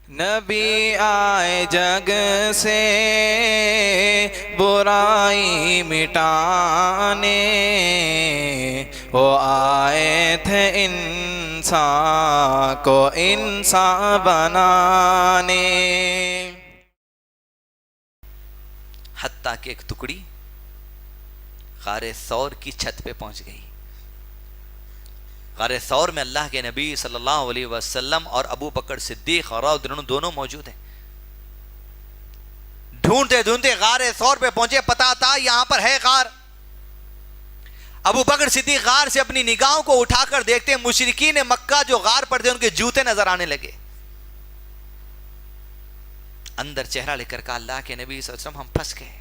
نبی آئے جگ سے برائی مٹانے، وہ آئے تھے انسان کو انسان بنانے۔ حتیٰ کہ ایک ٹکڑی غار ثور کی چھت پہ پہنچ گئی۔ غار ثور میں اللہ کے نبی صلی اللہ علیہ وسلم اور ابو بکر صدیق اور دونوں موجود ہیں۔ ڈھونڈتے ڈھونڈتے غار ثور پہ پہنچے، پتا تھا یہاں پر ہے غار۔ ابو بکر صدیق غار سے اپنی نگاہوں کو اٹھا کر دیکھتے، مشرکین مکہ جو غار پر تھے ان کے جوتے نظر آنے لگے۔ اندر چہرہ لے کر کہا اللہ کے نبی صلی اللہ علیہ وسلم ہم پھنس گئے۔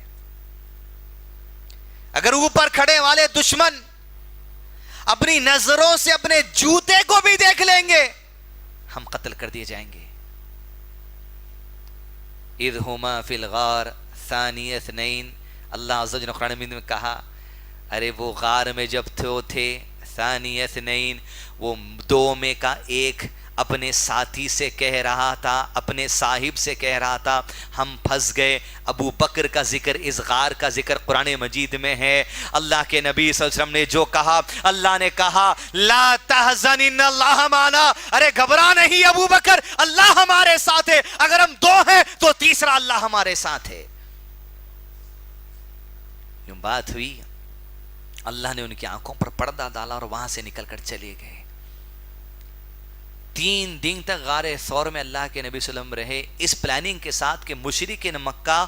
اگر اوپر کھڑے والے دشمن اپنی نظروں سے اپنے جوتے کو بھی دیکھ لیں گے ہم قتل کر دیے جائیں گے۔ اذ ہما فی الغار ثانی اثنین، اللہ عز و جل نے قرآن مجید میں کہا ارے وہ غار میں جب تھے ثانی اثنین، وہ دو میں کا ایک اپنے ساتھی سے کہہ رہا تھا، اپنے صاحب سے کہہ رہا تھا ہم پھنس گئے۔ ابو بکر کا ذکر، اس غار کا ذکر قرآن مجید میں ہے۔ اللہ کے نبی صلی اللہ علیہ وسلم نے جو کہا، اللہ نے کہا لا تحزن ان اللہ معنا، ارے گھبرا نہیں ابو بکر، اللہ ہمارے ساتھ ہے، اگر ہم دو ہیں تو تیسرا اللہ ہمارے ساتھ ہے۔ یوں بات ہوئی، اللہ نے ان کی آنکھوں پر پردہ ڈالا اور وہاں سے نکل کر چلے گئے۔ 3 دن تک غار ثور میں اللہ کے نبی صلی اللہ علیہ وسلم رہے، اس پلاننگ کے ساتھ کہ مشرکین مکہ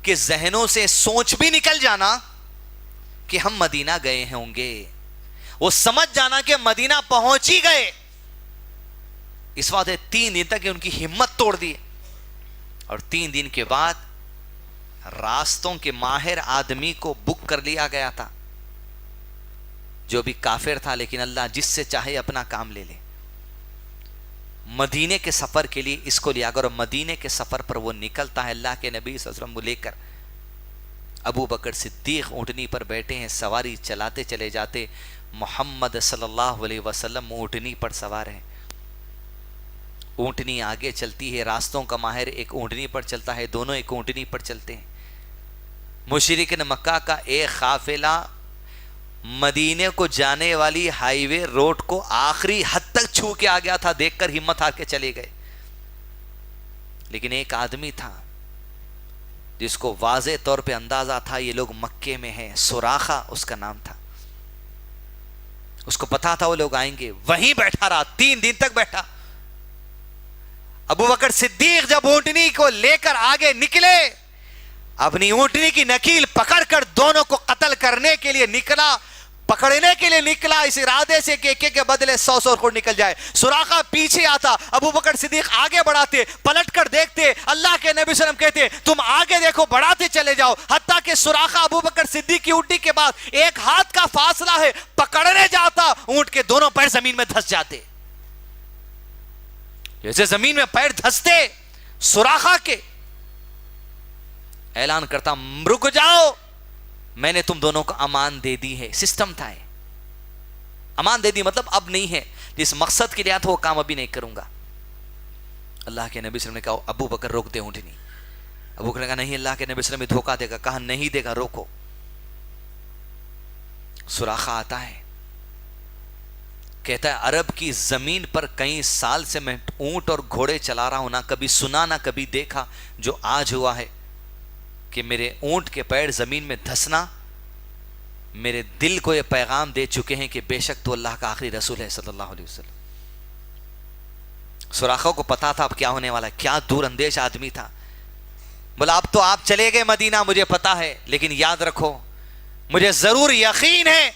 کے ذہنوں سے سوچ بھی نکل جانا کہ ہم مدینہ گئے ہوں گے، وہ سمجھ جانا کہ مدینہ پہنچ ہی گئے۔ اس وقت 3 دن تک ان کی ہمت توڑ دی، اور 3 دن کے بعد راستوں کے ماہر آدمی کو بک کر لیا گیا تھا، جو بھی کافر تھا لیکن اللہ جس سے چاہے اپنا کام لے لے۔ مدینے کے سفر کے لیے اس کو لیا گیا، اور مدینے کے سفر پر وہ نکلتا ہے۔ اللہ کے نبی صلی اللہ علیہ وسلم کو لے کر ابو بکر صدیق اونٹنی پر بیٹھے ہیں، سواری چلاتے چلے جاتے۔ محمد صلی اللہ علیہ وسلم اونٹنی پر سوار ہیں، اونٹنی آگے چلتی ہے، راستوں کا ماہر ایک اونٹنی پر چلتا ہے، دونوں ایک اونٹنی پر چلتے ہیں۔ مشرکین مکہ کا ایک قافلہ مدینے کو جانے والی ہائی وے روڈ کو آخری حد تک چھو کے آ گیا تھا، دیکھ کر ہمت ہار کے چلے گئے۔ لیکن ایک آدمی تھا جس کو واضح طور پہ اندازہ تھا یہ لوگ مکے میں ہیں، سراخہ اس کا نام تھا، اس کو پتا تھا وہ لوگ آئیں گے، وہیں بیٹھا رہا، 3 دن تک بیٹھا۔ ابو بکر صدیق جب اونٹنی کو لے کر آگے نکلے، اپنی اونٹنی کی نکیل پکڑ کر دونوں کو قتل کرنے کے لیے نکلا، پکڑنے کے لیے نکلا، اس ارادے سے کہ ایک کے بدلے 100 خود نکل جائے۔ سراخہ پیچھے آتا، ابو بکر صدیق آگے بڑھاتے، پلٹ کر دیکھتے، اللہ کے نبی صلی اللہ علیہ وسلم کہتے تم آگے دیکھو، بڑھاتے چلے جاؤ، حتیٰ کہ سراخہ ابو بکر صدیق کی اونٹنی کے بعد 1 ہاتھ کا فاصلہ ہے، پکڑنے جاتا، اونٹ کے دونوں پیر زمین میں دھس جاتے، جیسے زمین میں پیر دھستے۔ سراخہ کے اعلان کرتا رک جاؤ، میں نے تم دونوں کو امان دے دی ہے۔ سسٹم تھا، امان دے دی مطلب اب نہیں ہے، جس مقصد کے لیے تھا وہ کام ابھی نہیں کروں گا۔ اللہ کے نبی صلی اللہ علیہ وسلم نے کہا ابو بکر روک دے اونٹنی۔ ابو بکر نے کہا نہیں، اللہ کے نبی صلی اللہ علیہ وسلم دھوکہ دے گا، کہا نہیں دے گا، روکو۔ سراخہ آتا ہے، کہتا ہے عرب کی زمین پر کئی سال سے میں اونٹ اور گھوڑے چلا رہا ہوں، نہ کبھی سنا نہ کبھی دیکھا جو آج ہوا ہے کہ میرے اونٹ کے پیر زمین میں دھسنا میرے دل کو یہ پیغام دے چکے ہیں کہ بے شک تو اللہ کا آخری رسول ہے صلی اللہ علیہ وسلم۔ سراخہ کو پتا تھا اب کیا ہونے والا ہے، کیا دور اندیش آدمی تھا۔ بولا اب تو آپ چلے گئے مدینہ، مجھے پتا ہے، لیکن یاد رکھو مجھے ضرور یقین ہے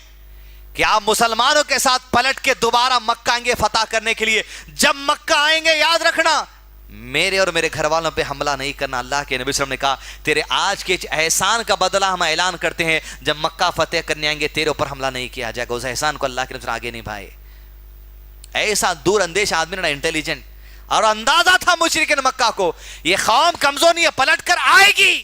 کہ آپ مسلمانوں کے ساتھ پلٹ کے دوبارہ مکہ آئیں گے فتح کرنے کے لیے۔ جب مکہ آئیں گے یاد رکھنا میرے اور میرے گھر والوں پہ حملہ نہیں کرنا۔ اللہ کے نبی صلی اللہ علیہ وسلم نے کہا تیرے آج کے احسان کا بدلہ ہم اعلان کرتے ہیں، جب مکہ فتح کرنے آئیں گے تیرے اوپر حملہ نہیں کیا جائے گا۔ اس احسان کو اللہ کے نبی صلی اللہ علیہ وسلم آگے نبھائے۔ ایسا دور اندیش آدمی نے، انٹیلیجنٹ، اور اندازہ تھا مشرکین مکہ کو یہ قوم کمزور نہیں ہے، پلٹ کر آئے گی۔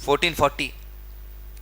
1440।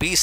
20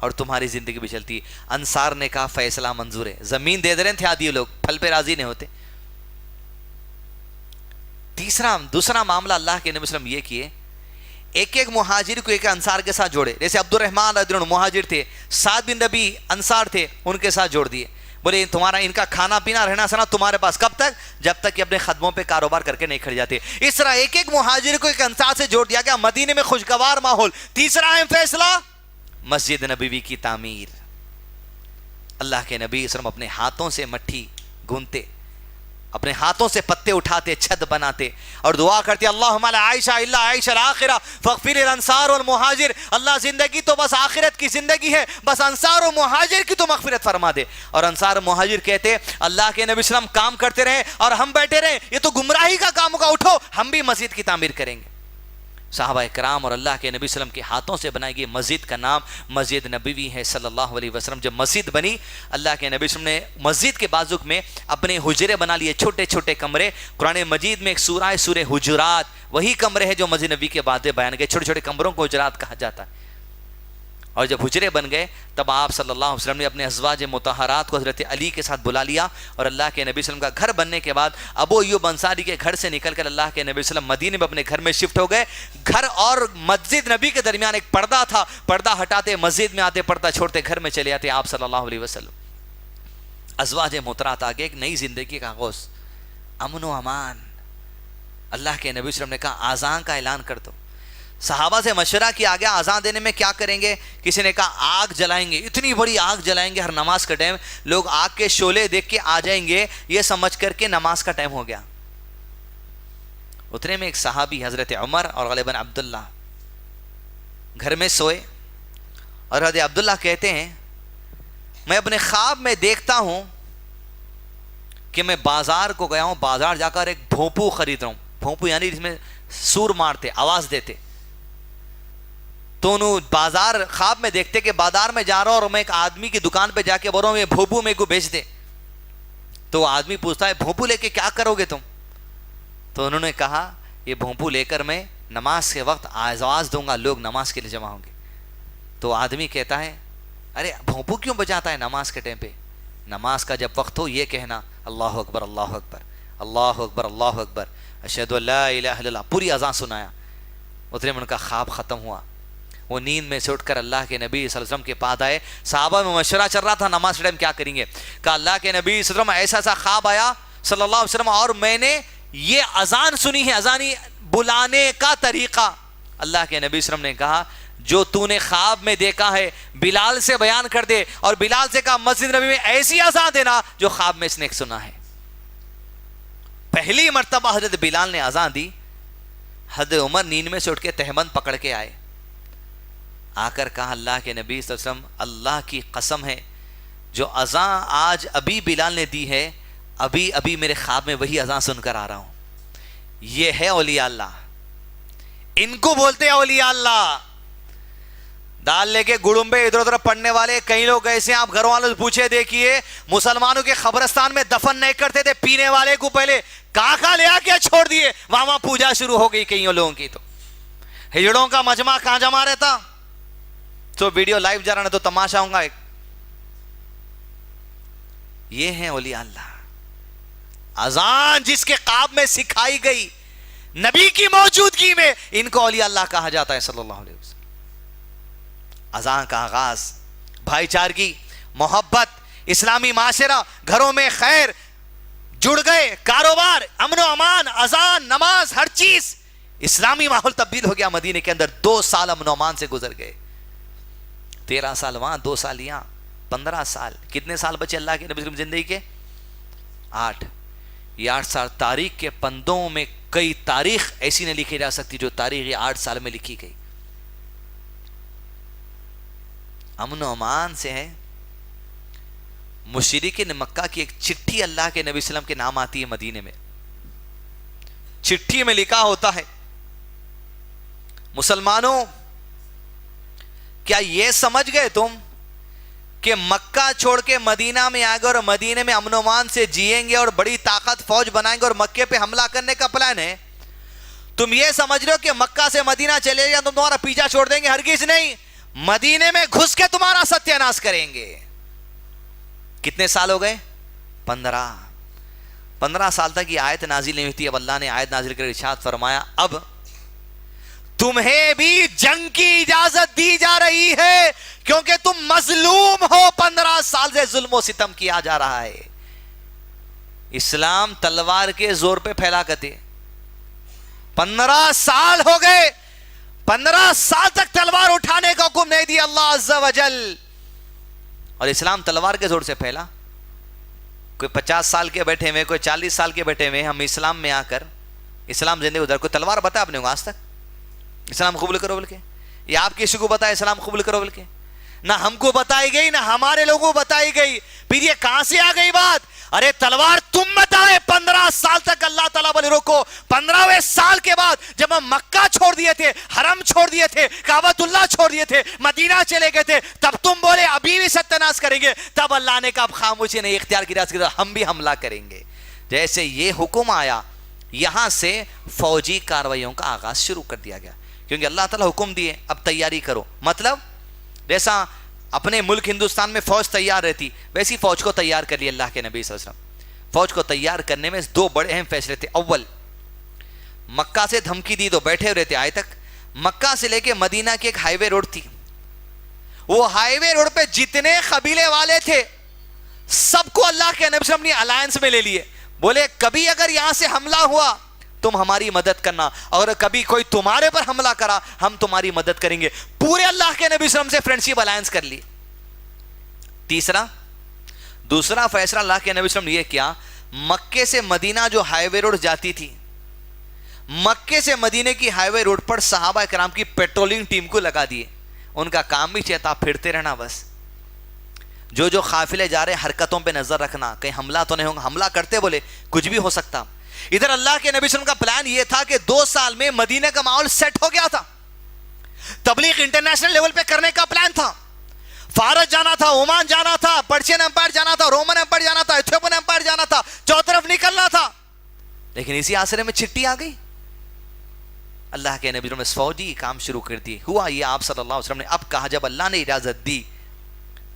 اور تمہاری زندگی بھی چلتی ہے. انصار نے کہا فیصلہ منظور ہے. زمین دے رہے تھے عادی لوگ, پھل پہ راضی نہیں ہوتے. دوسرا معاملہ اللہ کے نبی صلی اللہ علیہ وسلم یہ کیے, ایک ایک مہاجر کو ایک انصار کے ساتھ جوڑے. جیسے عبد الرحمن رضی اللہ عنہ مہاجر تھے, سعد بن ربیع انصار تھے, ان کے ساتھ جوڑ دیے. بولے تمہارا ان کا کھانا پینا رہنا سنا تمہارے پاس کب تک, جب تک کہ اپنے خدموں پہ کاروبار کر کے نہیں کھڑ جاتے. اس طرح ایک ایک مہاجر کو ایک انصار سے جوڑ دیا گیا. مدینے میں خوشگوار ماحول. تیسرا اہم فیصلہ مسجد نبوی کی تعمیر. اللہ کے نبی صلی اللہ علیہ وسلم اپنے ہاتھوں سے مٹھی گونتے, اپنے ہاتھوں سے پتے اٹھاتے, چھت بناتے اور دعا کرتے اللہم لا عائشہ الا عائش الاخرہ فاغفر للانصار والمہاجر. اللہ زندگی تو بس آخرت کی زندگی ہے, بس انصار و مہاجر کی تو مغفرت فرما دے. اور انصار و مہاجر کہتے اللہ کے نبی صلی اللہ علیہ وسلم کام کرتے رہے اور ہم بیٹھے رہے, یہ تو گمراہی کا کام ہوگا, اٹھو ہم بھی مسجد کی تعمیر کریں گے. صحابہ کرام اور اللہ کے نبی صلی اللہ علیہ وسلم کے ہاتھوں سے بنائی گئی مسجد کا نام مسجد نبوی ہے صلی اللہ علیہ وسلم. جب مسجد بنی, اللہ کے نبی صلی اللہ علیہ وسلم نے مسجد کے بازوک میں اپنے حجرے بنا لیے, چھوٹے چھوٹے کمرے. قرآن مجید میں ایک سورہ سورہ حجرات, وہی کمرے ہیں جو مسجد نبوی کے بعد بیان گئے. چھوٹے چھوٹے کمروں کو حجرات کہا جاتا ہے. اور جب حجرے بن گئے تب آپ صلی اللہ علیہ وسلم نے اپنے ازواج مطہرات کو حضرت علی کے ساتھ بلا لیا. اور اللہ کے نبی صلی اللہ علیہ وسلم کا گھر بننے کے بعد ابو ایوب انصاری کے گھر سے نکل کر اللہ کے نبی صلی اللہ علیہ وسلم مدینے میں اپنے گھر میں شفٹ ہو گئے. گھر اور مسجد نبی کے درمیان ایک پردہ تھا, پردہ ہٹاتے مسجد میں آتے, پردہ چھوڑتے گھر میں چلے آتے آپ صلی اللہ علیہ وسلم. ازواج مطہرات آگے ایک نئی زندگی کا آغاز, امن و امان. اللہ کے نبی صلی اللہ علیہ وسلم نے کہا آذان کا اعلان کر دو. صحابہ سے مشورہ کیا گیا آذان دینے میں کیا کریں گے. کسی نے کہا آگ جلائیں گے, اتنی بڑی آگ جلائیں گے ہر نماز کا ٹائم, لوگ آگ کے شعلے دیکھ کے آ جائیں گے, یہ سمجھ کر کے نماز کا ٹائم ہو گیا. اتنے میں ایک صحابی حضرت عمر اور غالباً عبداللہ گھر میں سوئے, اور حضرت عبداللہ کہتے ہیں میں اپنے خواب میں دیکھتا ہوں کہ میں بازار کو گیا ہوں, بازار جا کر ایک بھونپو خرید رہا ہوں. بھونپو یعنی جس میں سور مارتے, آواز دیتے. تو انہوں بازار خواب میں دیکھتے کہ بازار میں جا رہا ہوں اور میں ایک آدمی کی دکان پہ جا کے بول رہا ہوں یہ بھونپو میرے کو بیچ دے. تو آدمی پوچھتا ہے بھونپو لے کے کیا کرو گے تم. تو انہوں نے کہا یہ بھونپو لے کر میں نماز کے وقت آواز دوں گا, لوگ نماز کے لیے جمع ہوں گے. تو آدمی کہتا ہے ارے بھونپو کیوں بجاتا ہے نماز کے ٹائم پہ. نماز کا جب وقت ہو یہ کہنا اللہ اکبر اللہ اکبر اللہ اکبر اللہ اکبر اشہدو ان لا الہ الا اللہ, پوری اذان سنایا. اتنے میں ان کا خواب ختم ہوا. وہ نیند میں سے اٹھ کر اللہ کے نبی صلی اللہ علیہ وسلم کے پاس آئے. صحابہ میں مشورہ چل رہا تھا نماز کے ٹائم کیا کریں گے. کہا اللہ کے نبی صلی اللہ علیہ وسلم ایسا ایسا خواب آیا صلی اللہ علیہ وسلم, اور میں نے یہ اذان سنی ہے, اذانی بلانے کا طریقہ. اللہ کے نبی صلی اللہ علیہ وسلم نے کہا جو تو نے خواب میں دیکھا ہے بلال سے بیان کر دے. اور بلال سے کہا مسجد نبی میں ایسی اذان دینا جو خواب میں اس نے سنا ہے. پہلی مرتبہ حضرت بلال نے اذان دی. حضرت عمر نیند میں سے اٹھ کے تہمند پکڑ کے آئے, آ کر کہا اللہ کے نبی صلی اللہ علیہ وسلم اللہ کی قسم ہے جو اذان آج ابھی بلال نے دی ہے, ابھی ابھی میرے خواب میں وہی اذان سن کر آ رہا ہوں. یہ ہے اولیاء اللہ, ان کو بولتے ہیں اولیاء اللہ. دال لے کے گڑمبے ادھر ادھر پڑھنے والے کئی لوگ ایسے ہیں, آپ گھر والوں سے پوچھے دیکھیے مسلمانوں کے قبرستان میں دفن نہیں کرتے تھے, پینے والے کو پہلے کہاں لے آ کے چھوڑ دیے, وہاں پوجا شروع ہو گئی کئی لوگوں کی. تو ہجڑوں کا مجمع کہاں جمع رہتا, تو ویڈیو لائیو جا رہا ہے تو تماشا ہوں گا ایک. یہ ہے اولیاء اللہ. اذان جس کے خواب میں سکھائی گئی نبی کی موجودگی میں, ان کو اولیاء اللہ کہا جاتا ہے صلی اللہ علیہ وسلم. اذان کا آغاز, بھائی چارگی, محبت, اسلامی معاشرہ, گھروں میں خیر جڑ گئے, کاروبار, امن و امان, اذان, نماز, ہر چیز اسلامی ماحول تبدیل ہو گیا مدینے کے اندر. 2 سال امن و امان سے گزر گئے, 13 سال وہاں, 2 سال یہاں, 15 سال. کتنے سال بچے اللہ کے نبی زندگی کے؟ 8. یہ 8 سال تاریخ کے پندوں میں کئی تاریخ ایسی نہیں لکھی جا سکتی جو تاریخ یہ 8 سال میں لکھی گئی. امن و امان سے ہے. مشرکین مکہ کی ایک چٹھی اللہ کے نبی صلی اللہ علیہ وسلم کے نام آتی ہے مدینے میں. چٹھی میں لکھا ہوتا ہے مسلمانوں کیا یہ سمجھ گئے تم کہ مکہ چھوڑ کے مدینہ میں آئے گے اور مدینے میں امن و امان سے جیئیں گے اور بڑی طاقت فوج بنائیں گے اور مکے پہ حملہ کرنے کا پلان ہے؟ تم یہ سمجھ رہے ہو کہ مکہ سے مدینہ چلے گا تم تمہارا پیچھا چھوڑ دیں گے؟ ہرگز نہیں. مدینے میں گھس کے تمہارا ستیہ ناش کریں گے. کتنے سال ہو گئے؟ 15 سال تک یہ آیت نازل نہیں ہوئی تھی. اب اللہ نے آیت نازل کر ارشاد فرمایا اب تمہیں بھی جنگ کی اجازت دی جا رہی ہے کیونکہ تم مظلوم ہو. 15 سال سے ظلم و ستم کیا جا رہا ہے. اسلام تلوار کے زور پہ پھیلا کرتے. 15 سال ہو گئے, 15 سال تک تلوار اٹھانے کا حکم نہیں دیا اللہ عز و جل, اور اسلام تلوار کے زور سے پھیلا. کوئی 50 سال کے بیٹھے ہوئے, کوئی 40 سال کے بیٹھے ہوئے, ہم اسلام میں آ کر اسلام زندگی ادھر, کوئی تلوار بتا آپ نے آج تک اسلام قبول کرو بول کے؟ یا آپ کسی کو بتایا اسلام قبول کرو بول کے؟ نہ ہم کو بتائی گئی, نہ ہمارے لوگوں کو بتائی گئی. پھر یہ کہاں سے آ گئی بات؟ ارے تلوار تم بتائے. 15 سال تک اللہ تعالیٰ بولے روکو. 15ویں سال کے بعد جب ہم مکہ چھوڑ دیے تھے, حرم چھوڑ دیے تھے, کعبۃ اللہ چھوڑ دیے تھے, مدینہ چلے گئے تھے, تب تم بولے ابھی بھی ستیہ کریں گے. تب اللہ نے کہا اب خاموشی نہیں اختیار کی, ہم بھی حملہ کریں گے. جیسے یہ حکم آیا, یہاں سے فوجی کارروائیوں کا آغاز شروع کر دیا گیا, کیونکہ اللہ تعالیٰ حکم دیے اب تیاری کرو. مطلب جیسا اپنے ملک ہندوستان میں فوج تیار رہتی, ویسی فوج کو تیار کر لی اللہ کے نبی صلی اللہ علیہ وسلم. فوج کو تیار کرنے میں 2 بڑے اہم فیصلے تھے. اول, مکہ سے دھمکی دی تو بیٹھے ہوئے تھے آج تک. مکہ سے لے کے مدینہ کی ایک ہائی وے روڈ تھی, وہ ہائی وے روڈ پہ جتنے قبیلے والے تھے سب کو اللہ کے نبی صلی اللہ علیہ وسلم نے الائنس میں لے لیے. بولے کبھی اگر یہاں سے حملہ ہوا تم ہماری مدد کرنا, اور کبھی کوئی تمہارے پر حملہ کرا ہم تمہاری مدد کریں گے. پورے اللہ کے نبی صلی اللہ علیہ وسلم سے فرینڈشپ الائنس کر لی. دوسرا فیصلہ اللہ کے نبی صلی اللہ علیہ وسلم نے یہ کیا, مکے سے مدینہ جو ہائی وے روڈ جاتی تھی, مکے سے مدینے کی ہائی وے روڈ پر صحابہ کرام کی پیٹرولنگ ٹیم کو لگا دیے. ان کا کام بھی چاہتا پھرتے رہنا بس, جو قافلے جا رہے حرکتوں پہ نظر رکھنا, کہیں حملہ تو نہیں ہوگا. حملہ کرتے بولے کچھ بھی ہو سکتا. ادھر اللہ کے نبی صلی اللہ علیہ وسلم کا پلان یہ تھا کہ 2 سال میں مدینہ کا ماحول سیٹ ہو گیا تھا. تبلیغ انٹرنیشنل لیول پہ کرنے کا پلان تھا. فارس جانا تھا, عمان جانا تھا, پرشین امپائر جانا تھا, رومن امپائر جانا تھا, ایتھوپین امپائر جانا تھا, چو طرف نکلنا تھا. لیکن اسی آسرے میں چھٹی آ گئی. اللہ کے نبی نے فوجی کام شروع کر دی. ہوا یہ آپ صلی اللہ علیہ وسلم نے اب کہا, جب اللہ نے اجازت دی,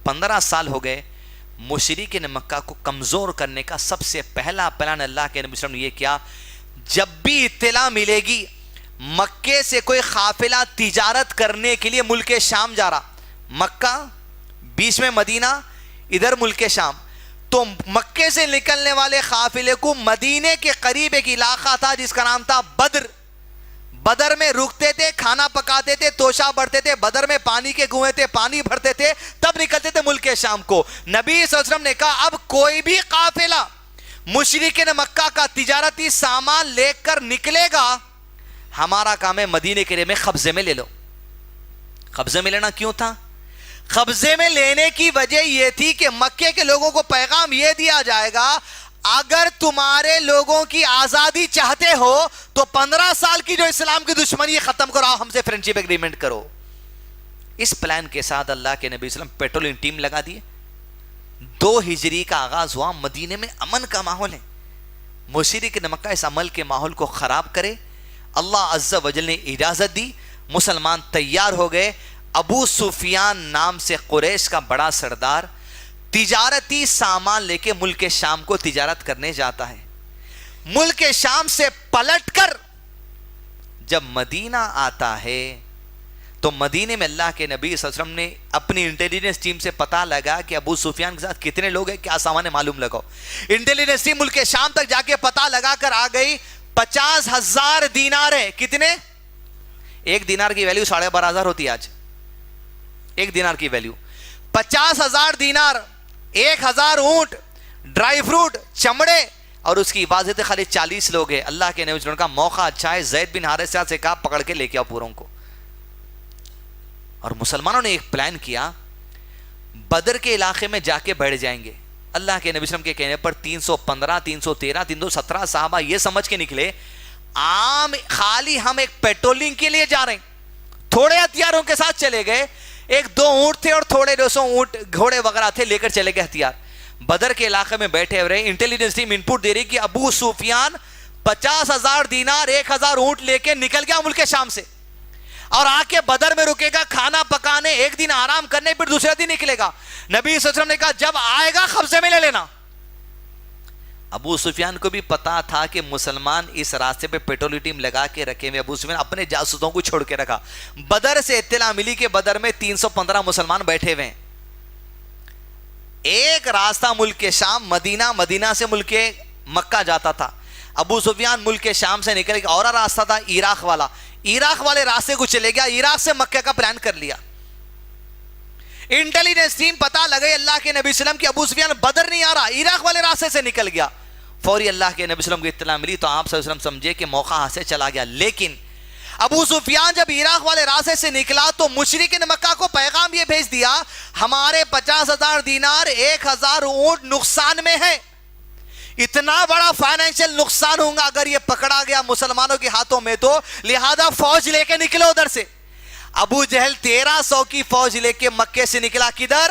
15 سال ہو گئے, مشرکین مکہ کو کمزور کرنے کا سب سے پہلا پلان اللہ کے نبی صلی اللہ علیہ وسلم نے یہ کیا, جب بھی اطلاع ملے گی مکے سے کوئی قافلہ تجارت کرنے کے لیے ملک شام جا رہا, مکہ بیچ میں مدینہ, ادھر ملک شام, تو مکے سے نکلنے والے قافلے کو مدینے کے قریب ایک علاقہ تھا جس کا نام تھا بدر. بدر میں رکتے تھے, کھانا پکاتے تھے, توشہ بڑھتے تھے, بدر میں پانی کے کنویں تھے, پانی بھرتے تھے, تب نکلتے تھے ملک شام کو. نبی صلی اللہ علیہ وسلم نے کہا اب کوئی بھی قافلہ مشرکین مکہ کا تجارتی سامان لے کر نکلے گا, ہمارا کام ہے مدینے کے لیے میں قبضے میں لے لو. قبضے میں لینا کیوں تھا؟ قبضے میں لینے کی وجہ یہ تھی کہ مکے کے لوگوں کو پیغام یہ دیا جائے گا, اگر تمہارے لوگوں کی آزادی چاہتے ہو تو 15 سال کی جو اسلام کی دشمنی ختم کرو, ہم سے فرینڈشپ ایگریمنٹ کرو. اس پلان کے ساتھ اللہ کے نبی صلی اللہ علیہ وسلم پیٹرولنگ ٹیم لگا دیے. 2 ہجری کا آغاز ہوا. مدینے میں امن کا ماحول ہے, مشرکین مکہ اس عمل کے ماحول کو خراب کرے, اللہ عز و جل نے اجازت دی. مسلمان تیار ہو گئے. ابو سفیان نام سے قریش کا بڑا سردار تجارتی سامان لے کے ملک شام کو تجارت کرنے جاتا ہے. ملک شام سے پلٹ کر جب مدینہ آتا ہے تو مدینے میں اللہ کے نبی صلی اللہ علیہ وسلم نے اپنی انٹیلیجنس ٹیم سے پتہ لگا کہ ابو سفیان کے ساتھ کتنے لوگ ہیں, کیا سامان ہے معلوم لگاؤ. انٹیلیجنس ٹیم ملک شام تک جا کے پتہ لگا کر آ گئی 50,000 دینار ہے. کتنے؟ ایک دینار کی ویلیو 12,500 ہوتی ہے آج. ایک دینار کی ویلیو 50,000 دینار, 1,000 اونٹ, ڈرائی فروٹ, چمڑے, اور اس کی حفاظت خالی 40 لوگ ہیں. اللہ کے نبی صلی اللہ علیہ وسلم کا موقع اچھا ہے, زید بن حارثہ سے کہا پکڑ کے لے کے آؤ پوروں کو. اور مسلمانوں نے ایک پلان کیا, بدر کے علاقے میں جا کے بیٹھ جائیں گے. اللہ کے نبی صلی اللہ علیہ وسلم کے کہنے پر 315, 313, 317 صحابہ یہ سمجھ کے نکلے عام خالی ہم ایک پیٹرولنگ کے لیے جا رہے ہیں. تھوڑے ہتھیاروں کے ساتھ چلے گئے, 1-2 اونٹ تھے اور تھوڑے 200 اونٹ گھوڑے وغیرہ تھے, لے کر چلے گئے ہتھیار. بدر کے علاقے میں بیٹھے ہوئے انٹیلیجنس ٹیم انپٹ دے رہی کہ ابو سفیان 50,000 دینار 1,000 اونٹ لے کے نکل گیا ملک شام سے, اور آ کے بدر میں رکے گا کھانا پکانے, ایک دن آرام کرنے پھر دوسرے دن نکلے گا. نبی صلی اللہ علیہ وسلم نے کہا جب آئے گا قبضے میں لے لینا. ابو سفیان کو بھی پتا تھا کہ مسلمان اس راستے پہ پیٹرول لگا کے رکھے ہوئے. ابو سفیان اپنے جاسوسوں کو چھوڑ کے رکھا. بدر سے اطلاع ملی کہ بدر میں 315 مسلمان بیٹھے ہوئے ہیں. ایک راستہ ملک شام مدینہ، مدینہ سے ملک مکہ جاتا تھا. ابو سفیان ملک شام سے نکل کے اور راستہ تھا عراق والا، عراق والے راستے کو چلے گیا. عراق سے مکہ کا پلان کر لیا. انٹیلیجنس ٹیم پتا لگے اللہ کے نبی صلی اللہ علیہ وسلم کہ ابو سفیان بدر نہیں آ رہا، عراق والے راستے سے نکل گیا. فوری اللہ کے نبی صلی اللہ علیہ وسلم کو اطلاع ملی تو آپ صلی اللہ علیہ وسلم سمجھے کہ موقع ہاتھ سے چلا گیا. لیکن ابو سفیان جب عراق والے راستے سے نکلا تو مشرکین مکہ کو پیغام یہ بھیج دیا ہمارے 50,000 دینار 1,000 اونٹ نقصان میں ہے. اتنا بڑا فائنینشل نقصان ہوگا اگر یہ پکڑا گیا مسلمانوں کے ہاتھوں میں تو لہذا فوج لے کے نکلو ادھر سے. ابو جہل 1300 کی فوج لے کے مکے سے نکلا کدھر؟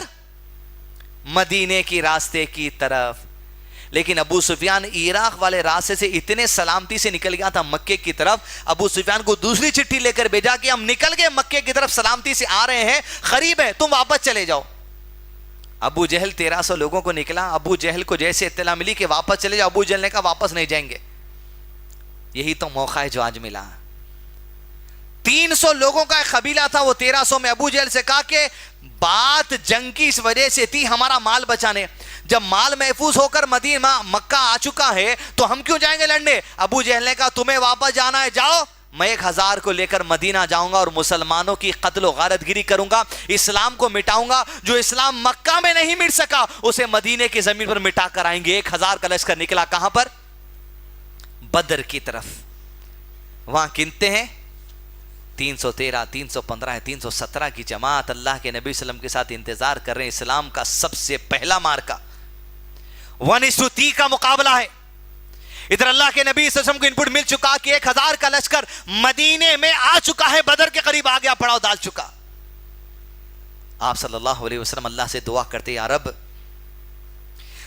مدینے کی راستے کی طرف. لیکن ابو سفیان عراق والے راستے سے اتنے سلامتی سے نکل گیا تھا مکے کی طرف. ابو سفیان کو دوسری چٹھی لے کر بھیجا کہ ہم نکل گئے مکے کی طرف، سلامتی سے آ رہے ہیں، قریب ہے، تم واپس چلے جاؤ. ابو جہل 1300 لوگوں کو نکلا. ابو جہل کو جیسے اطلاع ملی کہ واپس چلے جاؤ، ابو جہل نے کہا واپس نہیں جائیں گے. یہی تو موقع ہے جو آج ملا. 300 لوگوں کا ایک قبیلہ تھا، وہ 1300 میں ابو جہل سے کہا کہ بات جنگ کی اس وجہ سے تھی ہمارا مال بچانے. جب مال محفوظ ہو کر مدینہ مکہ آ چکا ہے تو ہم کیوں جائیں گے لڑنے؟ ابو جہل نے کہا تمہیں واپس جانا ہے جاؤ، میں 1000 کو لے کر مدینہ جاؤں گا اور مسلمانوں کی قتل و غارت گیری کروں گا، اسلام کو مٹاؤں گا. جو اسلام مکہ میں نہیں مٹ سکا اسے مدینے کی زمین پر مٹا کر آئیں گے. 1000 کا لشکر نکلا کہاں پر؟ بدر کی طرف. وہاں گنتے ہیں 313 315 317 کی جماعت اللہ کے نبی صلی اللہ علیہ وسلم کے ساتھ انتظار کر رہے ہیں. اسلام کا سب سے پہلا مارکا 1:3 کا مقابلہ ہے. ادھر اللہ کے نبی صلی اللہ علیہ وسلم کو انپٹ مل چکا کہ 1000 کا لشکر مدینے میں آ چکا ہے، بدر کے قریب آ گیا، پڑاؤ ڈال چکا. آپ صلی اللہ علیہ وسلم اللہ سے دعا کرتے یا رب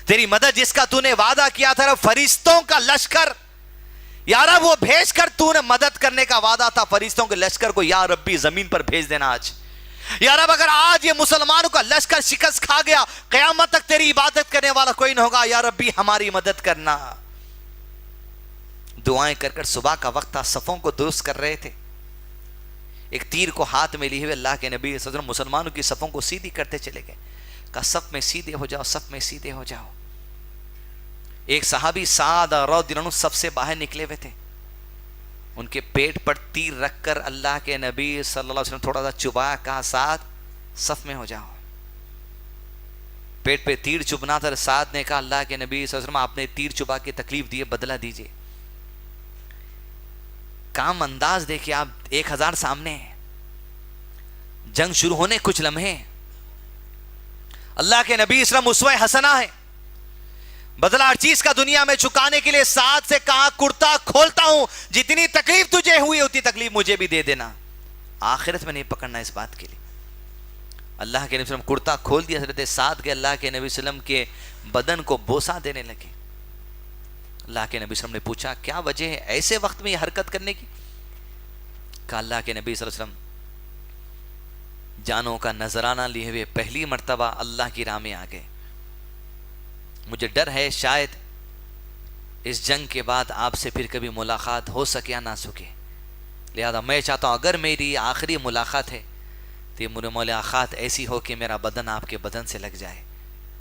تیری مدد جس کا تو نے وعدہ کیا تھا، رب فرشتوں کا لشکر یا رب وہ بھیج کر تو نے مدد کرنے کا وعدہ تھا، فرشتوں کے لشکر کو یا ربی زمین پر بھیج دینا آج. یا رب اگر آج یہ مسلمانوں کا لشکر شکست کھا گیا قیامت تک تیری عبادت کرنے والا کوئی نہ ہوگا، یا ربی ہماری مدد کرنا. دعائیں کر کر صبح کا وقت تھا، صفوں کو درست کر رہے تھے. ایک تیر کو ہاتھ میں لیے ہوئے اللہ کے نبی صلی اللہ علیہ وسلم مسلمانوں کی صفوں کو سیدھی کرتے چلے گئے. کہا صف میں سیدھے ہو جاؤ، صف میں سیدھے ہو جاؤ. ایک صحابی سعد رضی اللہ عنہ سب سے باہر نکلے ہوئے تھے. ان کے پیٹ پر تیر رکھ کر اللہ کے نبی صلی اللہ علیہ وسلم تھوڑا سا چبایا، کہا سعد صف میں ہو جاؤ. پیٹ پہ تیر چبنا تھا. سعد نے کہا اللہ کے نبی صلی اللہ علیہ وسلم آپ نے تیر چبا کے تکلیف دیے، بدلہ دیجئے. کام انداز دیکھیں آپ، 1000 سامنے ہیں، جنگ شروع ہونے کچھ لمحے. اللہ کے نبی صلی اللہ علیہ وسلم اسوہ حسنہ ہے. بدلہ ہر چیز کا دنیا میں چکانے کے لیے سعد سے کہا کرتا کھولتا ہوں، جتنی تکلیف تجھے ہوئی اتنی تکلیف مجھے بھی دے دینا، آخرت میں نہیں پکڑنا اس بات کے لیے. اللہ کے نبی صلی اللہ علیہ وسلم کرتا کھول دیا. حضرت سعد کے اللہ کے نبی صلی اللہ علیہ وسلم کے بدن کو بوسہ دینے لگے. اللہ کے نبی صلی اللہ علیہ وسلم نے پوچھا کیا وجہ ہے ایسے وقت میں یہ حرکت کرنے کی؟ کہا اللہ کے نبی صلی اللہ علیہ وسلم جانوں کا نذرانہ لیے ہوئے پہلی مرتبہ اللہ کی راہ میں آ گئے. مجھے ڈر ہے شاید اس جنگ کے بعد آپ سے پھر کبھی ملاقات ہو سکے یا نہ سکے، لہذا میں چاہتا ہوں اگر میری آخری ملاقات ہے تو یہ ملاقات ایسی ہو کہ میرا بدن آپ کے بدن سے لگ جائے.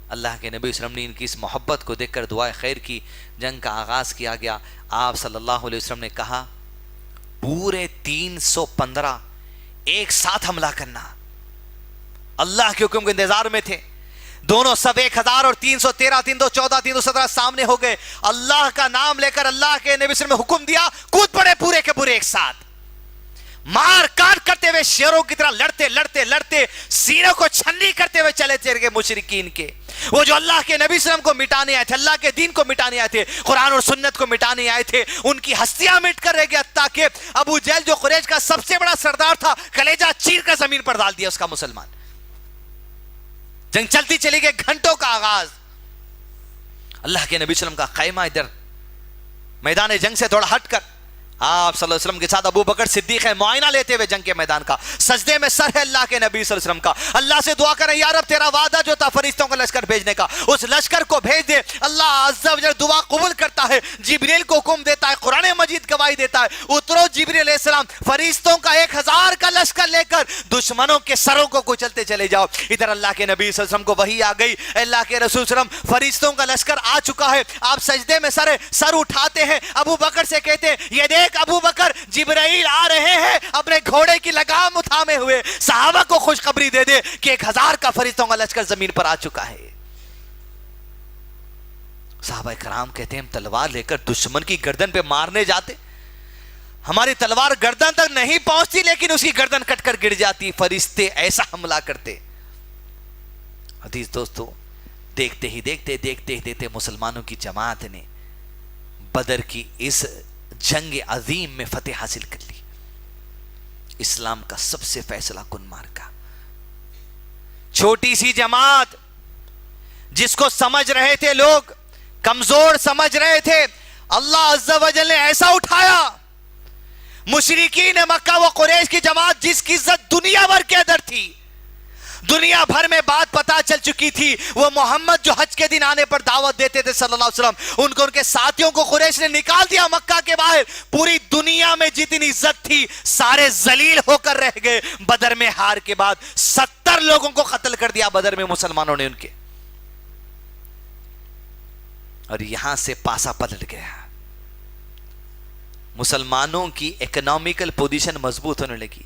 اللہ کے نبی صلی اللہ علیہ وسلم نے ان کی اس محبت کو دیکھ کر دعائے خیر کی. جنگ کا آغاز کیا گیا. آپ صلی اللہ علیہ وسلم نے کہا پورے 315 ایک ساتھ حملہ کرنا. اللہ کے حکم کے انتظار میں تھے. دونوں سب 1000 اور 313 314 317 سامنے ہو گئے. اللہ کا نام لے کر اللہ کے نبی صلی اللہ علیہ وسلم نے حکم دیا کود پڑے پورے کے پورے ایک ساتھ. مار کاٹ کرتے ہوئے شیروں کی طرح لڑتے لڑتے لڑتے سینوں کو چھنی کرتے ہوئے چلے گئے مشرکین کے. وہ جو اللہ کے نبی صلی اللہ علیہ وسلم کو مٹانے آئے تھے، اللہ کے دین کو مٹانے آئے تھے، قرآن اور سنت کو مٹانے آئے تھے، ان کی ہستیاں مٹ کر رہ گیا. تاکہ ابو جہل جو قریش کا سب سے بڑا سردار تھا کلیجہ چیر کر زمین پر ڈال دیا اس کا مسلمان. جنگ چلتی چلی گئی، گھنٹوں کا آغاز. اللہ کے نبی صلی اللہ علیہ وسلم کا خیمہ ادھر میدان جنگ سے تھوڑا ہٹ کر آپ صلی اللہ علیہ وسلم کے ساتھ ابو بکر صدیق ہے معائنہ لیتے ہوئے جنگ کے میدان کا, سجدے میں سر ہے اللہ کے نبی صلی اللہ علیہ وسلم کا. اللہ سے دعا کریں یا رب تیرا وعدہ جو تھا فرشتوں کا لشکر بھیجنے کا, اس لشکر کو بھیج دے. اللہ عز و جل دعا قبول کرتا ہے, جبریل کو حکم دیتا ہے, قرآن مجید گواہی دیتا ہے, اترو جبریل علیہ السلام فرشتوں کا 1000 کا لشکر لے کر دشمنوں کے سروں کو کچلتے چلے جاؤ. ادھر اللہ کے نبی صلی اللہ علیہ وسلم کو وحی آ گئی, اللہ کے رسول صلی اللہ علیہ وسلم فرشتوں کا لشکر آ چکا ہے, آپ سجدے میں سر اٹھاتے ہیں, ابو بکر سے کہتے ہیں یہ دیکھ ابو بکر جبرائیل آ رہے ہیں اپنے گھوڑے کی لگام تھامے ہوئے, صحابہ کو خوشخبری دے دے کہ 1000 کا فرشتوں کا لشکر زمین پر آ چکا ہے. صحابہ کرام کہتے ہیں ہم تلوار لے کر دشمن کی گردن پہ مارنے جاتے, ہماری تلوار گردن تک نہیں پہنچتی لیکن اس کی گردن کٹ کر گر جاتی, فرشتے ایسا حملہ کرتے. حدیث دوستو, دیکھتے ہی دیکھتے مسلمانوں کی جماعت نے بدر کی اس جنگ عظیم میں فتح حاصل کر لی. اسلام کا سب سے فیصلہ کن معرکہ. چھوٹی سی جماعت جس کو سمجھ رہے تھے لوگ کمزور سمجھ رہے تھے, اللہ عز و جل نے ایسا اٹھایا. مشرکین مکہ و قریش کی جماعت جس کی عزت دنیا بھر کے اندر تھی, دنیا بھر میں بات پتا چل چکی تھی, وہ محمد جو حج کے دن آنے پر دعوت دیتے تھے صلی اللہ علیہ وسلم, ان کو ان کے ساتھیوں کو قریش نے نکال دیا مکہ کے باہر. پوری دنیا میں جتنی عزت تھی سارے ذلیل ہو کر رہ گئے. بدر میں ہار کے بعد 70 لوگوں کو قتل کر دیا بدر میں مسلمانوں نے ان کے, اور یہاں سے پاسا پلٹ گیا. مسلمانوں کی اکنامیکل پوزیشن مضبوط ہونے لگی.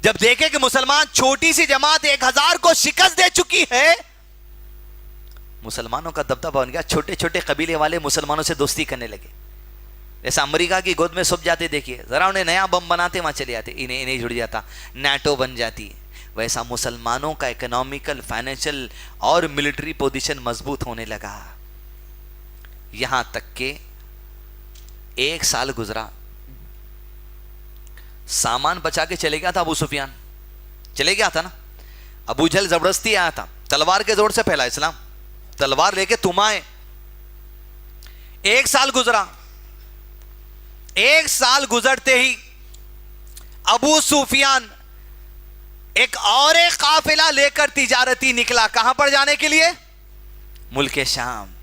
جب دیکھے کہ مسلمان چھوٹی سی جماعت 1000 کو شکست دے چکی ہے, مسلمانوں کا دبدبہ بن گیا. چھوٹے چھوٹے قبیلے والے مسلمانوں سے دوستی کرنے لگے. جیسا امریکہ کی گود میں سب جاتے, دیکھیے ذرا انہیں نیا بم بناتے وہاں چلے جاتے, انہیں جڑ جاتا, نیٹو بن جاتی. ویسا مسلمانوں کا اکنامیکل, فائنینشل اور ملٹری پوزیشن مضبوط ہونے لگا. یہاں تک کہ 1 سال گزرا, سامان بچا کے چلے گیا تھا ابو سفیان, چلے گیا تھا نا. ابو جہل زبردستی آیا تھا, تلوار کے زور سے پھیلا اسلام, تلوار لے کے تم آئے. 1 سال گزرا, 1 سال گزرتے ہی ابو سفیان ایک قافلہ لے کر تجارتی نکلا. کہاں پر جانے کے لیے؟ ملک شام.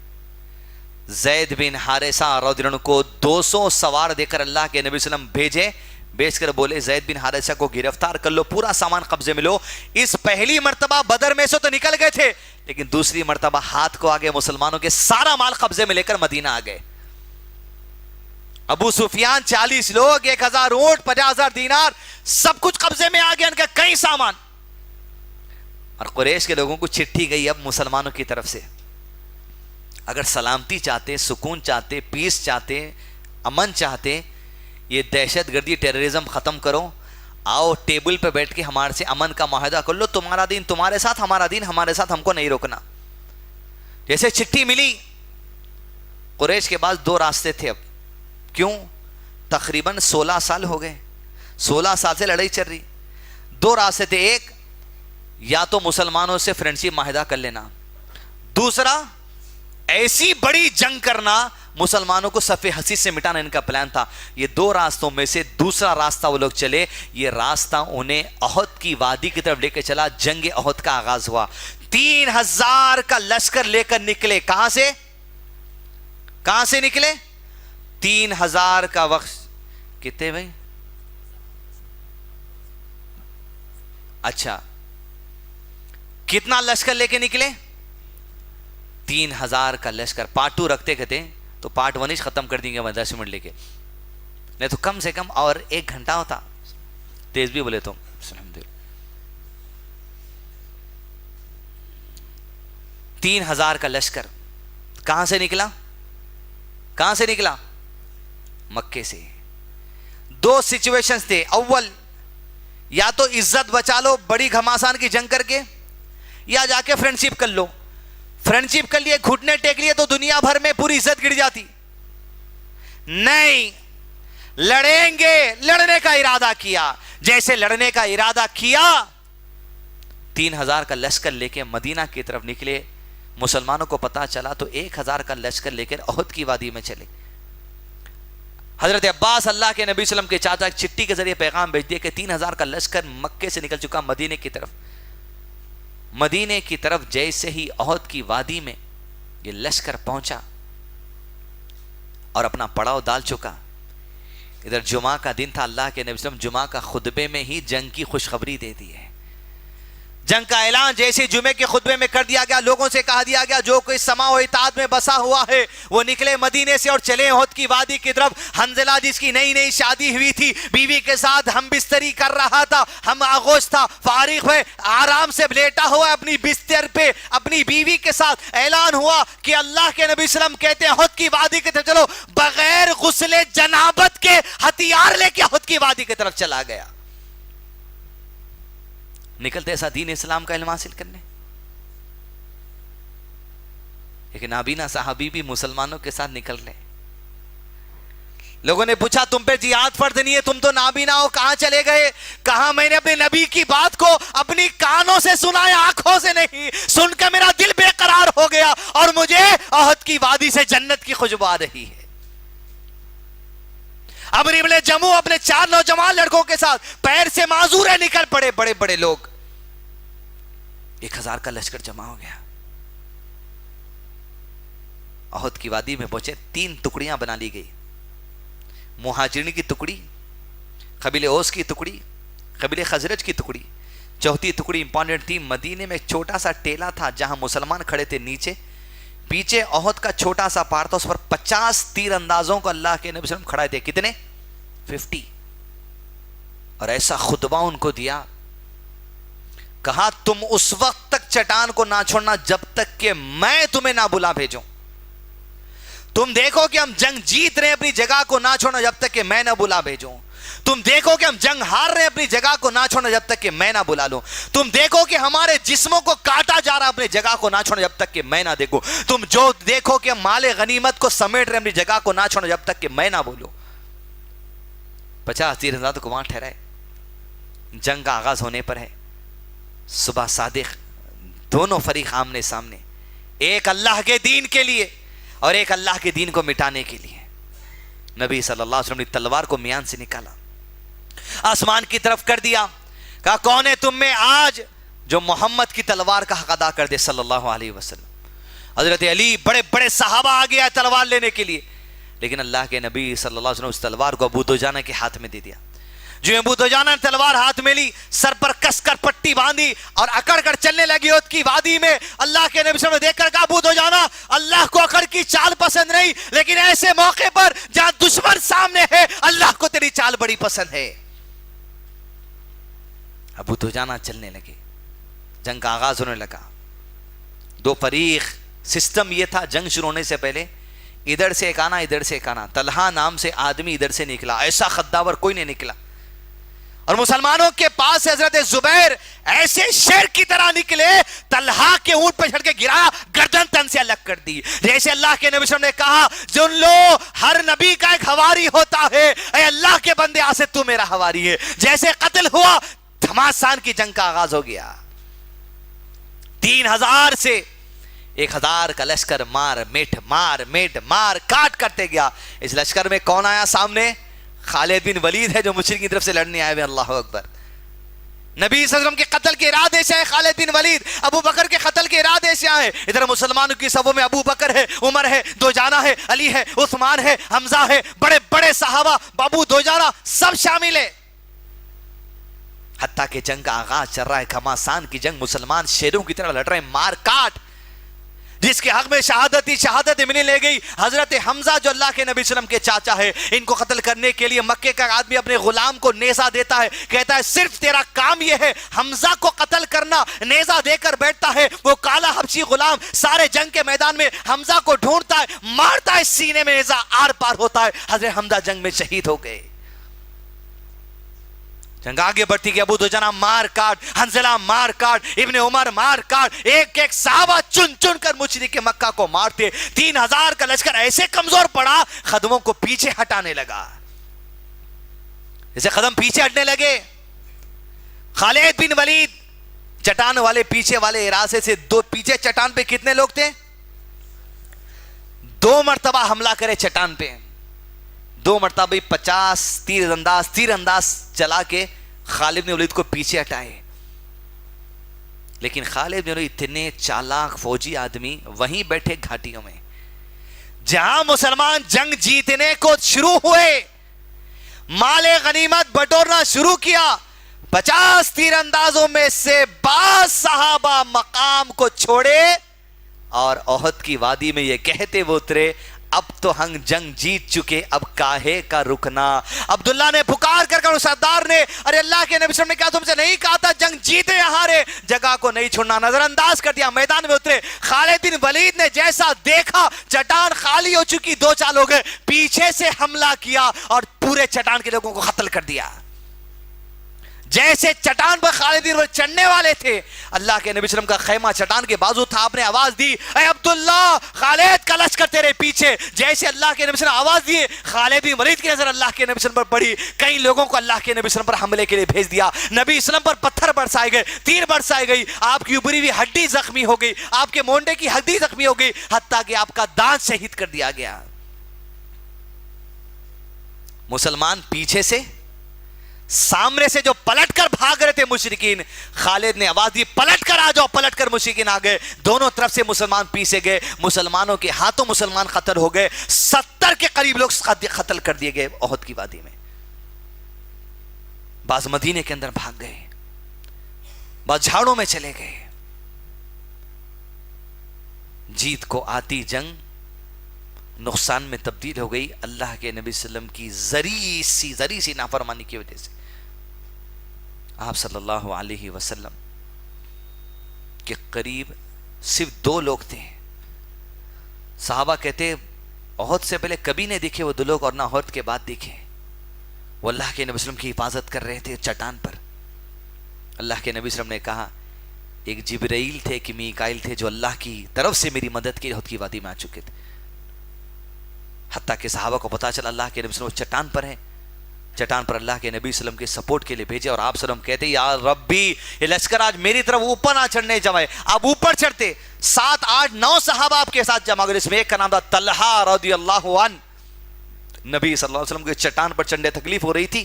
زید بن حارثہ رضی اللہ عنہ کو 200 سوار دے کر اللہ کے نبی صلی اللہ علیہ وسلم بھیجے. بیچ کر بولے زید بن حارثہ کو گرفتار کر لو, پورا سامان قبضے میں لو. اس پہلی مرتبہ بدر میں سے تو نکل گئے تھے, لیکن دوسری مرتبہ ہاتھ کو آگے مسلمانوں کے سارا مال قبضے میں لے کر مدینہ آ گئے. ابو سفیان 40 لوگ, 1000 اونٹ, 50,000 دینار, سب کچھ قبضے میں آ گیا, ان کا کئی سامان. اور قریش کے لوگوں کو چٹھی گئی اب مسلمانوں کی طرف سے, اگر سلامتی چاہتے, سکون چاہتے, پیس چاہتے, امن چاہتے, یہ دہشت گردی ٹیررزم ختم کرو, آؤ ٹیبل پہ بیٹھ کے ہمارے سے امن کا معاہدہ کر لو, تمہارا دین تمہارے ساتھ, ہمارا دین ہمارے ساتھ, ہم کو نہیں روکنا. جیسے چٹھی ملی, قریش کے پاس 2 راستے تھے اب. کیوں؟ تقریباً 16 سال ہو گئے, 16 سال سے لڑائی چل رہی. 2 راستے تھے, ایک یا تو مسلمانوں سے فرینڈشپ معاہدہ کر لینا, دوسرا ایسی بڑی جنگ کرنا مسلمانوں کو صف حسیس سے مٹانا ان کا پلان تھا. یہ 2 راستوں میں سے دوسرا راستہ وہ لوگ چلے. یہ راستہ انہیں احد کی وادی کی طرف لے کے چلا. جنگ احد کا آغاز ہوا. 3000 کا لشکر لے کر نکلے. کہاں سے نکلے؟ 3000 کا وقت کتنے بھائی؟ اچھا, کتنا لشکر لے کے نکلے؟ 3000 کا لشکر. پارٹ 2 رکھتے کہتے ہیں تو پارٹ 1 ختم کر دیں گے 10 منٹ لے کے, نہیں تو کم سے کم اور 1 گھنٹہ ہوتا. تیز بھی بولے تو. 3000 کا لشکر کہاں سے نکلا؟ مکے سے. 2 سچویشنز تھے. اول, یا تو عزت بچا لو بڑی گھماسان کی جنگ کر کے, یا جا کے فرینڈشپ کر لو. فرینڈشپ کر لیے, گھٹنے ٹیک لیے تو دنیا بھر میں پوری عزت گر جاتی. نہیں, لڑیں گے, لڑنے کا ارادہ کیا. جیسے لڑنے کا ارادہ کیا, 3000 کا لشکر لے کے مدینہ کی طرف نکلے. مسلمانوں کو پتا چلا تو 1000 کا لشکر لے کر احد کی وادی میں چلے. حضرت عباس اللہ کے نبی صلی اللہ علیہ وسلم کے چاچا چٹھی کے ذریعے پیغام بھیج دیا کہ 3000 کا لشکر مکے سے نکل چکا مدینے کی طرف. مدینے کی طرف جیسے ہی احد کی وادی میں یہ لشکر پہنچا اور اپنا پڑاؤ ڈال چکا. ادھر جمعہ کا دن تھا. اللہ کے نبی صلی اللہ علیہ وسلم جمعہ کا خطبے میں ہی جنگ کی خوشخبری دے دی ہے. جنگ کا اعلان جیسے جمعے کے خطبے میں کر دیا گیا, لوگوں سے کہا دیا گیا جو کوئی سما و اطاعت میں بسا ہوا ہے وہ نکلے مدینے سے اور چلے احد کی وادی کی طرف. حنظلہ جس کی نئی نئی شادی ہوئی تھی, بیوی کے ساتھ ہم بستری کر رہا تھا, ہم آغوش تھا, فارغ ہوئے آرام سے لیٹا ہوا اپنی بستر پہ اپنی بیوی کے ساتھ. اعلان ہوا کہ اللہ کے نبی صلی اللہ علیہ وسلم کہتے ہیں احد کی وادی کی طرف چلو. بغیر غسل جنابت کے ہتھیار لے کے احد کی وادی کی طرف چلا گیا. نکلتے ایسا دین اسلام کا علم حاصل کرنے. ایک نابینا صحابی بھی مسلمانوں کے ساتھ نکل رہے. لوگوں نے پوچھا تم پہ جہاد فرض نہیں ہے, تم تو نابینا ہو, کہاں چلے گئے؟ کہا میں نے اپنے نبی کی بات کو اپنی کانوں سے سنا ہے, آنکھوں سے نہیں. سن کے میرا دل بے قرار ہو گیا اور مجھے احد کی وادی سے جنت کی خوشبو آ رہی ہے. اب ابن جموں اپنے 4 نوجوان لڑکوں کے ساتھ پیر سے معذور ہے نکل پڑے. بڑے بڑے لوگ, 1000 کا لشکر جمع ہو گیا. احد کی وادی میں پہنچے. 3 ٹکڑیاں بنا لی گئی. مہاجرین کی ٹکڑی, قبیلہ اوس کی ٹکڑی, قبیلہ خزرج کی ٹکڑی. چوتھی ٹکڑی امپورٹنٹ تھی. مدینے میں ایک چھوٹا سا ٹیلا تھا جہاں مسلمان کھڑے تھے. نیچے پیچھے احد کا چھوٹا سا پہاڑ تھا, اس پر 50 تیر اندازوں کو اللہ کے نبی صلی اللہ علیہ وسلم کھڑے تھے. کتنے؟ 50. اور ایسا خطبہ ان کو دیا, کہا تم اس وقت تک چٹان کو نہ چھوڑنا جب تک کہ میں تمہیں نہ بلا بھیجوں. تم دیکھو کہ ہم جنگ جیت رہے ہیں, اپنی جگہ کو نہ چھوڑنا جب تک کہ میں نہ بلا بھیجوں. تم دیکھو کہ ہم جنگ ہار رہے ہیں, اپنی جگہ کو نہ چھوڑنا جب تک کہ میں نہ بلا لوں. تم دیکھو کہ ہمارے جسموں کو کاٹا جا رہا, اپنی جگہ کو نہ چھوڑنا جب تک کہ میں نہ دیکھوں. تم جو دیکھو کہ ہم مال غنیمت کو سمیٹ رہے ہیں, اپنی جگہ کو نہ چھوڑنا جب تک کہ میں نہ بولوں. 50 تیر انداز کو وہاں ٹھہرائے. جنگ کا آغاز ہونے پر ہے. صبح صادق, دونوں فریق آمنے سامنے, ایک اللہ کے دین کے لیے اور ایک اللہ کے دین کو مٹانے کے لیے. نبی صلی اللہ علیہ وسلم نے تلوار کو میان سے نکالا, آسمان کی طرف کر دیا, کہا کون ہے تم میں آج جو محمد کی تلوار کا حق ادا کر دے صلی اللہ علیہ وسلم. حضرت علی, بڑے بڑے صحابہ آ گیا تلوار لینے کے لیے, لیکن اللہ کے نبی صلی اللہ علیہ وسلم اس تلوار کو ابو دجانہ کے ہاتھ میں دے دیا. جو ابو دجانہ نے تلوار ہاتھ میں لی, سر پر کس کر پٹی باندھی اور اکڑ کر چلنے لگی احد کی وادی میں. اللہ کے نبی صلی اللہ علیہ وسلم نے دیکھ کر کہا ابو دجانہ اللہ کو اکڑ کی چال پسند نہیں, لیکن ایسے موقع پر جہاں دشمن سامنے ہے اللہ کو تیری چال بڑی پسند ہے. ابو دجانہ چلنے لگے. جنگ کا آغاز ہونے لگا. 2 فریق. سسٹم یہ تھا جنگ شروع ہونے سے پہلے ادھر سے ایک آنا ادھر سے ایک آنا. طلحہ نام سے آدمی ادھر سے نکلا, ایسا خداور کوئی نہیں نکلا. اور مسلمانوں کے پاس حضرت زبیر ایسے شیر کی طرح نکلے, طلحہ کے اونٹ پہ چڑھ کے گرایا, گردن تن سے الگ کر دی. جیسے اللہ کے نبی صلی اللہ علیہ وسلم نے کہا سن لو, ہر نبی کا ایک حواری ہوتا ہے, اے اللہ کے بندے آج سے تو میرا حواری ہے. جیسے قتل ہوا, گھماسان کی جنگ کا آغاز ہو گیا. 3000 سے 1000 کا لشکر مار میٹ مار کاٹ کرتے گیا. اس لشکر میں کون آیا سامنے؟ خالد بن ولید ہے جو مشرک کی طرف سے لڑنے آئے ہوئے. اللہ اکبر. نبی صلی اللہ علیہ وسلم کے قتل کے ارادے سے آئے خالد بن ولید, ابو بکر کے قتل کے ارادے سے آئے. ادھر مسلمانوں کی صفوں میں ابو بکر ہے, عمر ہے, دجانہ ہے, علی ہے, عثمان ہے, حمزہ ہے, بڑے بڑے صحابہ ابو دجانہ سب شامل ہے. حتیٰ کہ جنگ کا آغاز چل رہا ہے, گھماسان کی جنگ, مسلمان شیروں کی طرح لڑ رہے ہیں, مار کاٹ. جس کے حق میں شہادت ملنے لے گئی. حضرت حمزہ جو اللہ کے نبی صلی اللہ علیہ وسلم کے چاچا ہے, ان کو قتل کرنے کے لیے مکے کا آدمی اپنے غلام کو نیزہ دیتا ہے, کہتا ہے صرف تیرا کام یہ ہے حمزہ کو قتل کرنا. نیزہ دے کر بیٹھتا ہے وہ کالا حبشی غلام, سارے جنگ کے میدان میں حمزہ کو ڈھونڈتا ہے, مارتا ہے, سینے میں نیزہ آر پار ہوتا ہے. حضرت حمزہ جنگ میں شہید ہو گئے. جنگ آگے بڑھتی گئی. ابو دجانہ مار کاٹ, حنظلہ مار کاٹ, ابن عمر مار کاٹ, ایک ایک صحابہ چن چن کر مشرک مکہ کو مارتے. 3000 کا لشکر ایسے کمزور پڑا, قدموں کو پیچھے ہٹانے لگا. جیسے قدم پیچھے ہٹنے لگے, خالد بن ولید چٹان والے پیچھے والے اراسے سے, 2 پیچھے چٹان پہ کتنے لوگ تھے؟ 2 مرتبہ حملہ کرے چٹان پہ, 2 مرتبہ 50 تیر انداز چلا کے خالد بن ولید کو پیچھے ہٹائے. لیکن خالد بن ولید اتنے چالاک فوجی آدمی وہیں بیٹھے گھاٹیوں میں. جہاں مسلمان جنگ جیتنے کو شروع ہوئے, مال غنیمت بٹورنا شروع کیا, 50 تیر اندازوں میں سے 22 صحابہ مقام کو چھوڑے اور احد کی وادی میں یہ کہتے وہ اترے, اب تو ہم جنگ جیت چکے, اب کاہے کا رکنا. عبداللہ نے پکار کر سردار نے, ارے اللہ کے نبی صلی اللہ علیہ وسلم نے کیا تم سے نہیں کہا تھا جنگ جیتے یا ہارے, جگہ کو نہیں چھوڑنا, نظر انداز کر دیا, میدان میں اترے. خالد بن ولید نے جیسا دیکھا چٹان خالی ہو چکی, 2 چال ہو گئے, پیچھے سے حملہ کیا اور پورے چٹان کے لوگوں کو قتل کر دیا. جیسے چٹان پر خالد بن ولید چڑھنے والے تھے, اللہ کے نبی صلی اللہ علیہ وسلم کا خیمہ چٹان کے بازو تھا, آپ نے آواز دی, اے عبداللہ خالد کا لشکر تیرے پیچھے. جیسے اللہ کے نبی صلی اللہ علیہ وسلم آواز دیے, خالد بن ولید کی نظر اللہ کے نبی صلی اللہ علیہ وسلم پر پڑی. کئی لوگوں کو اللہ کے نبی صلی اللہ علیہ وسلم پر حملے کے لیے بھیج دیا. نبی صلی اللہ علیہ وسلم پر پتھر برسائے گئے, تیر برسائے گئی, آپ کی ابری ہوئی ہڈی زخمی ہو گئی, آپ کے مونڈے کی ہڈی زخمی ہو گئی, حتیٰ کہ آپ کا دانت شہید کر دیا گیا. مسلمان پیچھے سے, سامنے سے جو پلٹ کر بھاگ رہے تھے مشرکین, خالد نے آواز دی, پلٹ کر آ جاؤ. پلٹ کر مشرکین آ گئے, دونوں طرف سے مسلمان پیچھے گئے, مسلمانوں کے ہاتھوں مسلمان قتل ہو گئے. 70 کے قریب لوگ قتل کر دیے گئے احد کی وادی میں. بعض مدینے کے اندر بھاگ گئے, بعض جھاڑوں میں چلے گئے. جیت کو آتی جنگ نقصان میں تبدیل ہو گئی اللہ کے نبی صلی اللہ علیہ وسلم کی ذری سی نافرمانی کی وجہ سے. آپ صلی اللہ علیہ وسلم کے قریب صرف 2 لوگ تھے. صحابہ کہتے احد سے پہلے کبھی نہیں دیکھے وہ 2 لوگ, اور نہ احد کے بعد دیکھے. وہ اللہ کے نبی صلی اللہ علیہ وسلم کی حفاظت کر رہے تھے چٹان پر. اللہ کے نبی صلی اللہ علیہ وسلم نے کہا, ایک جبرائیل تھے کہ میکائیل تھے جو اللہ کی طرف سے میری مدد کے لیے احد کی وادی میں آ چکے تھے. حتیٰ کہ صحابہ کو پتا چلا اللہ کے نبی صلی اللہ علیہ وسلم چٹان پر ہیں. چٹان پر اللہ کے نبی صلی اللہ علیہ وسلم کے سپورٹ کے لیے بھیجے, اور آپ صلی اللہ علیہ وسلم کہتے یا ربی یہ لشکر آج میری طرف اوپر نہ چڑھنے جائے. آپ اوپر چڑھتے, 7 8 9 صحابہ آپ کے ساتھ جمع ہوئے, اس میں ایک کا نام تھا طلحہ رضی اللہ عنہ. نبی صلی اللہ علیہ وسلم کے چٹان پر چڑھنے تکلیف ہو رہی تھی.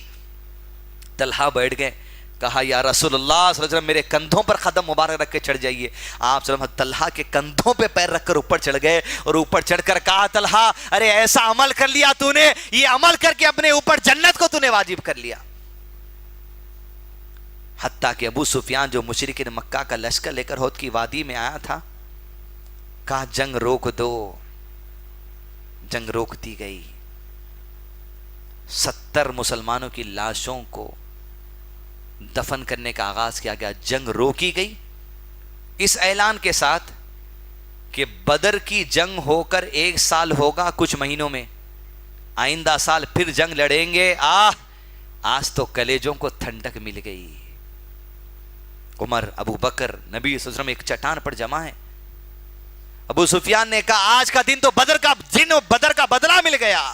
طلحہ بیٹھ گئے, کہا یا رسول اللہ صلی اللہ علیہ وسلم میرے کندھوں پر قدم مبارک رکھ کے چڑھ جائیے. آپ صلی اللہ علیہ وسلم طلحہ کے کندھوں پہ پیر رکھ کر اوپر چڑھ گئے, اور اوپر چڑھ کر کہا طلحہ ارے ایسا عمل کر لیا تو نے, یہ عمل کر کے اپنے اوپر جنت کو تو نے واجب کر لیا. حتیٰ کہ ابو سفیان جو مشرکین مکہ کا لشکر لے کر احد کی وادی میں آیا تھا, کہا جنگ روک دو. جنگ روک دی گئی. 70 مسلمانوں کی لاشوں کو دفن کرنے کا آغاز کیا گیا. جنگ روکی گئی اس اعلان کے ساتھ کہ بدر کی جنگ ہو کر 1 سال ہوگا کچھ مہینوں میں, آئندہ سال پھر جنگ لڑیں گے. آج تو کلیجوں کو ٹھنڈک مل گئی. عمر, ابو بکر, نبی صلی اللہ علیہ وسلم ایک چٹان پر جمع ہے. ابو سفیان نے کہا آج کا دن تو بدر کا بدلہ مل گیا.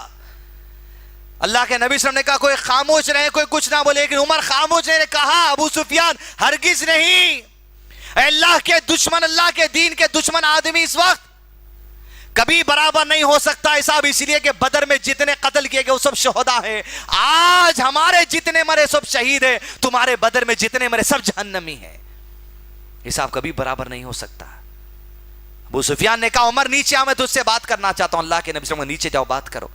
اللہ کے نبی صلی اللہ علیہ وسلم نے کہا کوئی خاموش رہے, کوئی کچھ نہ بولے, لیکن عمر خاموش رہے. کہا ابو سفیان ہرگز نہیں, اے اللہ کے دشمن, اللہ کے دین کے دشمن آدمی اس وقت کبھی برابر نہیں ہو سکتا. ایسا بھی اس لیے کہ بدر میں جتنے قتل کیے گئے وہ سب شہداء ہیں. آج ہمارے جتنے مرے سب شہید ہیں, تمہارے بدر میں جتنے مرے سب جہنمی ہیں. حساب کبھی برابر نہیں ہو سکتا. ابو سفیان نے کہا عمر نیچے آ, میں تجھ سے بات کرنا چاہتا ہوں. اللہ کے نبی صلی اللہ علیہ وسلم نیچے جاؤ بات کرو.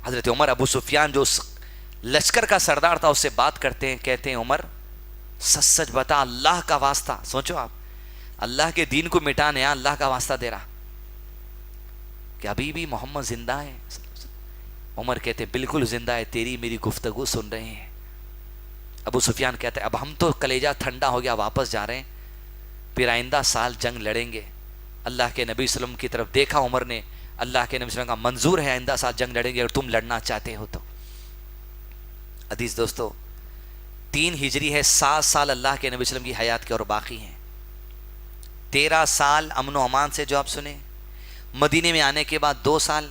حضرت عمر ابو سفیان جو لشکر کا سردار تھا اس سے بات کرتے ہیں, کہتے ہیں عمر سچ سچ بتا, اللہ کا واسطہ, سوچو آپ, اللہ کے دین کو مٹانے اللہ کا واسطہ دے رہا کہ ابھی بھی محمد زندہ ہے. عمر کہتے ہیں بالکل زندہ ہے, تیری میری گفتگو سن رہے ہیں. ابو سفیان کہتے ہیں اب ہم تو کلیجہ ٹھنڈا ہو گیا, واپس جا رہے ہیں, پھر آئندہ سال جنگ لڑیں گے. اللہ کے نبی صلی اللہ علیہ وسلم کی طرف دیکھا عمر نے. اللہ کے نبی صلی اللہ علیہ وسلم کا منظور ہے, آئندہ سال جنگ لڑیں گے اگر تم لڑنا چاہتے ہو تو. حدیث دوستو 3 ہجری ہے, 7 سال اللہ کے نبی صلی اللہ علیہ وسلم کی حیات کے اور باقی ہیں. 13 سال امن و امان سے جو آپ سنیں, مدینے میں آنے کے بعد 2 سال,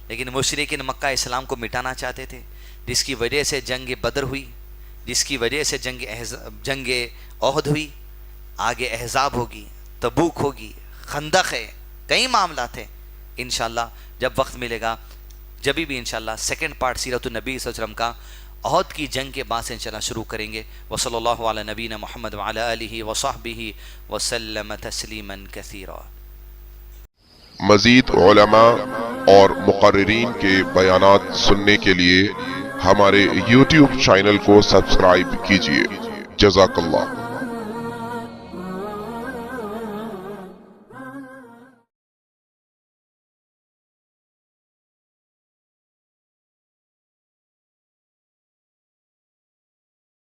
لیکن مشرکین مکہ اسلام کو مٹانا چاہتے تھے, جس کی وجہ سے جنگ بدر ہوئی, جس کی وجہ سے جنگ احد ہوئی, آگے احزاب ہوگی, تبوک ہوگی, خندق ہے, کئی معاملات ہیں. انشاءاللہ جب وقت ملے گا جبھی بھی انشاءاللہ سیکنڈ پارٹ سیرت النبی صلی اللہ علیہ وسلم کا عہد کی جنگ کے بعد سے انشاءاللہ شروع کریں گے. وصلی اللہ علی نبینا محمد وعلی آلہ وصحبہ وسلم تسلیما کثیرا. مزید علماء اور مقررین کے بیانات سننے کے لیے ہمارے YouTube چینل کو سبسکرائب کیجیے. جزاک اللہ.